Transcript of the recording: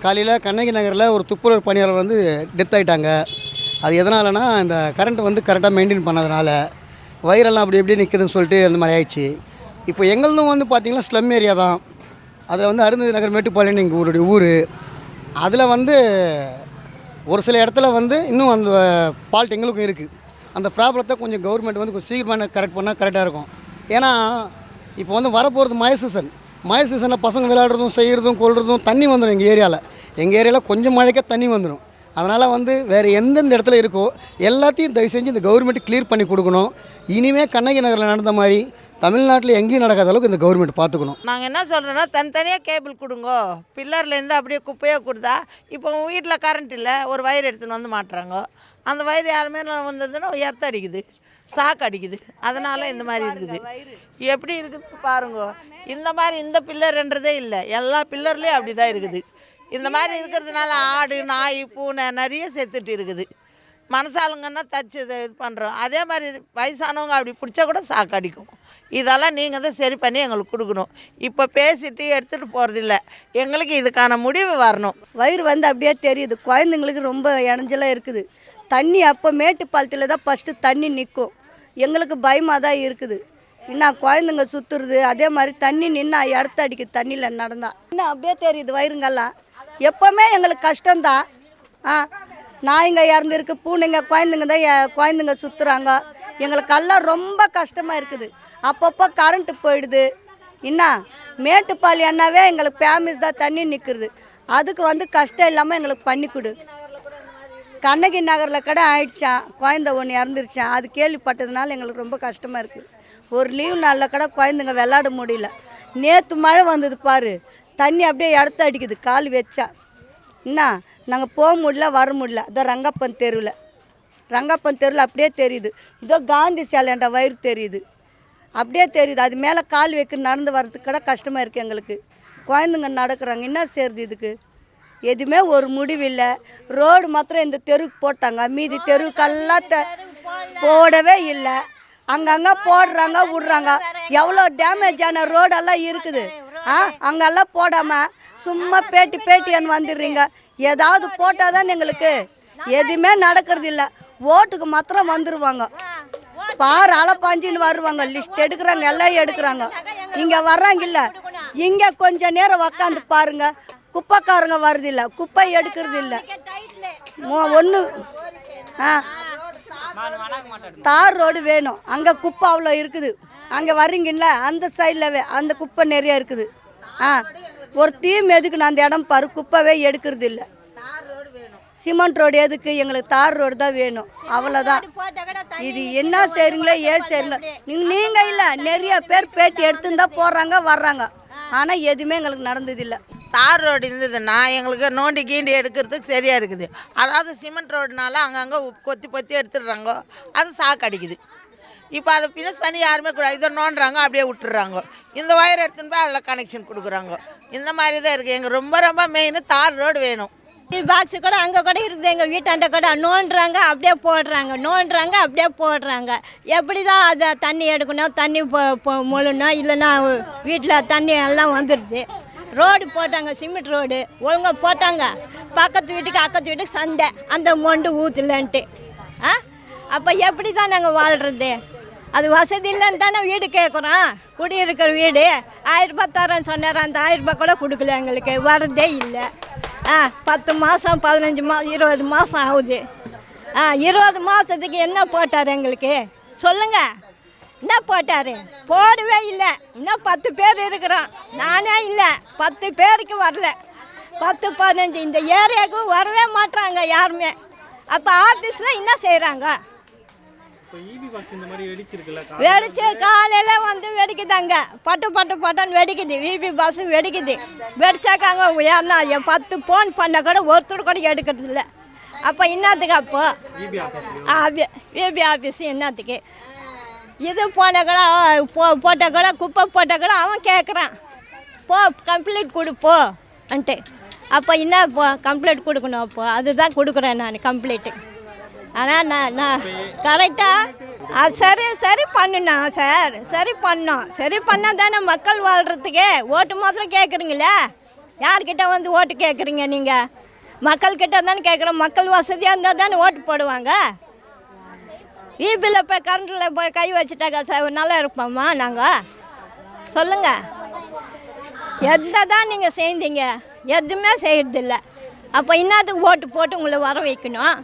காலையில் கண்ணகி நகரில் ஒரு துப்புரவு பணியாளர் வந்து டெத் ஆகிட்டாங்க. அது எதனாலனா இந்த கரண்ட் வந்து கரெக்டாக மெயின்டைன் பண்ணாதனால வயிறெல்லாம் அப்படி எப்படி நிற்குதுன்னு சொல்லிட்டு அந்த மாதிரி ஆயிடுச்சு. இப்போ எங்களுதும் வந்து பார்த்திங்கன்னா ஸ்லம் ஏரியா தான். அதில் வந்து அருந்ததி நகர் மேட்டுப்பாளையம்னு எங்கள் ஊர். அதில் வந்து ஒரு சில இடத்துல வந்து இன்னும் அந்த ஃபால்ட் எங்களுக்கும் இருக்குது. அந்த ப்ராப்ளத்தை கொஞ்சம் கவர்மெண்ட் வந்து கொஞ்சம் சீக்கிரமாக கரெக்ட் பண்ணால் கரெக்டாக இருக்கும். ஏன்னா இப்போ வந்து வரப்போகிறது மழை சீசனில் பசங்க விளையாடுறதும் செய்கிறதும் கொள்றதும் தண்ணி வந்துடும். எங்கள் ஏரியாவில் கொஞ்சம் மழைக்கே தண்ணி வந்துடும். அதனால் வந்து வேறு எந்தெந்த இடத்துல இருக்கோ எல்லாத்தையும் தயவு செஞ்சு இந்த கவர்மெண்ட் கிளியர் பண்ணி கொடுக்கணும். இனிமேல் கண்ணகி நகரில் நடந்த மாதிரி தமிழ்நாட்டில் எங்கேயும் நடக்காத அளவுக்கு இந்த கவர்மெண்ட் பார்த்துக்கணும். நாங்கள் என்ன சொல்கிறோன்னா தனித்தனியாக கேபிள் கொடுங்கோ. பில்லர்லேருந்து அப்படியே குப்பையாக கொடுத்தா இப்போ உங்கள் வீட்டில் கரண்ட் இல்லை, ஒரு வயர் எடுத்துன்னு வந்து மாட்டுறாங்க. அந்த வயர் யாருமே வந்ததுன்னா எர்த்து அடிக்குது, சாக்கு அடிக்குது. அதனால் இந்த மாதிரி இருக்குது. எப்படி இருக்குது பாருங்க. இந்த மாதிரி இந்த பில்லர்ன்றதே இல்லை, எல்லா பில்லர்லேயும் அப்படி தான் இருக்குது. இந்த மாதிரி இருக்கிறதுனால ஆடு நாய் பூனை நிறைய செத்துட்டு இருக்குது. மனசாளுங்கன்னா தச்சு இது பண்ணுறோம். அதே மாதிரி வயசானவங்க அப்படி பிடிச்சா கூட சாக்கு அடிக்கும். இதெல்லாம் நீங்கள் தான் சரி பண்ணி எங்களுக்கு கொடுக்கணும். இப்போ பேசிட்டு எடுத்துகிட்டு போகிறதில்ல, எங்களுக்கு இதுக்கான முடிவு வரணும். வயிறு வந்து அப்படியே தெரியுது. குழந்தைங்களுக்கு ரொம்ப இணைஞ்சலாக இருக்குது. தண்ணி அப்போ மேட்டுப்பாலத்தில் தான் ஃபஸ்ட்டு தண்ணி நிற்கும். எங்களுக்கு பயமாக தான் இருக்குது. இன்னும் குழந்தைங்க சுற்றுறது, அதே மாதிரி தண்ணி நின்னா இடத்த அடிக்குது தண்ணியில் நடந்தால். இன்னும் அப்படியே தெரியுது வயிறுங்கெல்லாம். எப்போவுமே எங்களுக்கு கஷ்டம்தான். நாய்ங்க இறந்துருக்கு, பூனைங்க குழந்தைங்க தான் குழந்தைங்க சுற்றுறாங்க. எங்களுக்கெல்லாம் ரொம்ப கஷ்டமாக இருக்குது. அப்பப்போ கரண்ட்டு போயிடுது. இன்னும் மேட்டுப்பாளையம்னாவே எங்களுக்கு ஃபேமஸ் தான், தண்ணி நிற்கிறது. அதுக்கு வந்து கஷ்டம் இல்லாமல் எங்களுக்கு பண்ணி கொடு. கண்ணகி நகரில் கூட ஆயிடுச்சான், குழந்தை ஒன்று இறந்துருச்சான். அது கேள்விப்பட்டதுனால எங்களுக்கு ரொம்ப கஷ்டமாக இருக்குது. ஒரு லீவ் நாளில் கூட குழந்தைங்க விளாட முடியல. நேற்று மழை வந்தது பாரு, தண்ணி அப்படியே இடத்த அடிக்குது கால் வச்சா. என்ன நாங்கள் போக முடியல, வர முடியல. இதோ ரங்கப்பன் தெருவில் அப்படியே தெரியுது. இதோ காந்தி சேலைன்ற வயிறு தெரியுது, அப்படியே தெரியுது. அது மேலே கால் வைக்க நடந்து வர்றதுக்கு கூட கஷ்டமாக இருக்குது எங்களுக்கு. குழந்தைங்க நடக்கிறாங்க, என்ன செய்யுது இதுக்கு? எதுவுமே ஒரு முடிவில்லை. ரோடு மாத்திரம் இந்த தெருவுக்கு போட்டாங்க, மீதி தெருவுக்கெல்லாம் போடவே இல்லை. அங்கங்கே போடுறாங்க விடுறாங்க. எவ்வளோ டேமேஜ் ஆன ரோடெல்லாம் இருக்குது. அங்கெல்லாம் போடாமல் சும்மா பேட்டின்னு வந்துடுறீங்க. ஏதாவது போட்டால் தான் எங்களுக்கு எதுவுமே நடக்கிறது இல்லை. ஓட்டுக்கு மாத்திரம் வந்துடுவாங்க. பார் அலப்பாஞ்சின்னு வருவாங்க, லிஸ்ட் எடுக்கிறாங்க, எல்லாம் எடுக்கிறாங்க. இங்கே வர்றாங்க இல்லை, இங்கே கொஞ்சம் நேரம் உக்காந்து பாருங்க, குப்பைக்காரங்க வருதில்லை, குப்பை எடுக்கிறது இல்லை. ஒன்று தார் ரோடு வேணும். அங்கே குப்பை அவ்வளோ இருக்குது. அங்கே வர்றீங்கல்ல, அந்த சைடில் அந்த குப்பை நிறைய இருக்குது. ஒரு தீம் எதுக்குன்னு அந்த இடம் பாரு, குப்பைவே எடுக்கிறது இல்லை. சிமெண்ட் ரோடு எதுக்கு? எங்களுக்கு தார் ரோடு தான் வேணும், அவ்வளோதான். இது என்ன செய்கிறீங்களோ செய்கிறீங்களோ நீங்கள் இல்லை, நிறைய பேர் பேட்டி எடுத்துன்னு போடுறாங்க வர்றாங்க. ஆனால் எதுவுமே எங்களுக்கு நடந்ததில்லை. தார் ரோடு இருந்ததுன்னா எங்களுக்கு நோண்டி கீண்டி எடுக்கிறதுக்கு சரியாக இருக்குது. அதாவது சிமெண்ட் ரோடுனால அங்கங்கே கொத்தி எடுத்துடுறாங்க, அது சாக்கு அடிக்குது. இப்போ அதை ஃபினிஷ் பண்ணி யாருமே கூட இதை நோண்டுறாங்க, அப்படியே விட்டுறாங்க. இந்த வயர் எடுத்துன்னு போய் அதில் கனெக்ஷன் கொடுக்குறாங்க. இந்த மாதிரி தான் இருக்குது. எங்கள் ரொம்ப மெயின் தார் ரோடு வேணும். பாக்ஸு கூட அங்கே கூட இருக்குது. எங்கள் வீட்டாண்ட கூட நோண்டுறாங்க, அப்படியே போடுறாங்க. எப்படி தான் அதை தண்ணி எடுக்கணும், தண்ணி முழுணும், இல்லைன்னா வீட்டில் தண்ணி எல்லாம் வந்துடுது. ரோடு போட்டாங்க, சிமெண்ட் ரோடு ஒழுங்காக போட்டாங்க. பக்கத்து வீட்டுக்கு சண்டை, அந்த மொண்டு ஊற்றலன்ட்டு. அப்போ எப்படி தான் நாங்கள் வாழ்கிறது? அது வசதி இல்லைன்னு தானே வீடு கேட்குறோம். குடியிருக்கிற வீடு 1000 ரூபாய் தரேன்னு சொன்னார். அந்த 1000 ரூபாய் கூட கொடுக்கல எங்களுக்கு, வரதே இல்லை. 10 மாதம் 15 மாதம் 20 மாதம் ஆகுது. 20 மாதத்துக்கு என்ன போட்டார் எங்களுக்கு சொல்லுங்க? என்ன போட்டார்? போடவே இல்லை. இன்னும் 10 பேர் இருக்கிறோம், நானே இல்லை. 10 பேருக்கு வரல, 10 15 இந்த ஏரியாவுக்கு வரவே மாட்டாங்க யாருமே. அப்போ ஆஃபீஸில் என்ன செய்கிறாங்க? வெடிச்சு காலையில் வந்து வெடிக்குதாங்க, பட்டுன்னு வெடிக்குது. விபி பஸ் வெடிக்குது. வெடிச்சாக்காங்க ஏன்னா 10 ஃபோன் பண்ண கூட ஒருத்தர் கூட எடுக்கிறது இல்லை. அப்போ என்னத்துக்கு? அப்போ விபி ஆஃபீஸு என்னத்துக்கு? இது போன கூட போட்ட கூட குப்பை போட்ட கூட அவன் கேட்குறான், போ கம்ப்ளீட் கொடுப்போ அன்ட்டு. அப்போ என்ன கம்ப்ளீட் கொடுக்கணும்? அப்போ அதுதான் கொடுக்குறேன் நான் கம்ப்ளீட்டு. ஆனால் நான் கரெக்டாக சரி பண்ணணும் சார். சரி பண்ணோம். சரி பண்ணால் தானே மக்கள் வாழ்கிறதுக்கு. ஓட்டு மாத்திரம் கேட்குறீங்களே, யார்கிட்ட வந்து ஓட்டு கேட்குறீங்க நீங்கள்? மக்கள்கிட்ட தானே கேட்குறோம். மக்கள் வசதியாக இருந்தால் தானே ஓட்டு போடுவாங்க. ஈபியில் போய் கரண்டில் போய் கை வச்சுட்டாக்கா நல்லா இருப்போம்மா நாங்கள்? சொல்லுங்கள். எந்த தான் நீங்கள் செய்தீங்க? எதுவுமே செய்யறதில்ல. அப்போ என்னத்துக்கு ஓட்டு போட்டு உங்களை வர வைக்கணும்?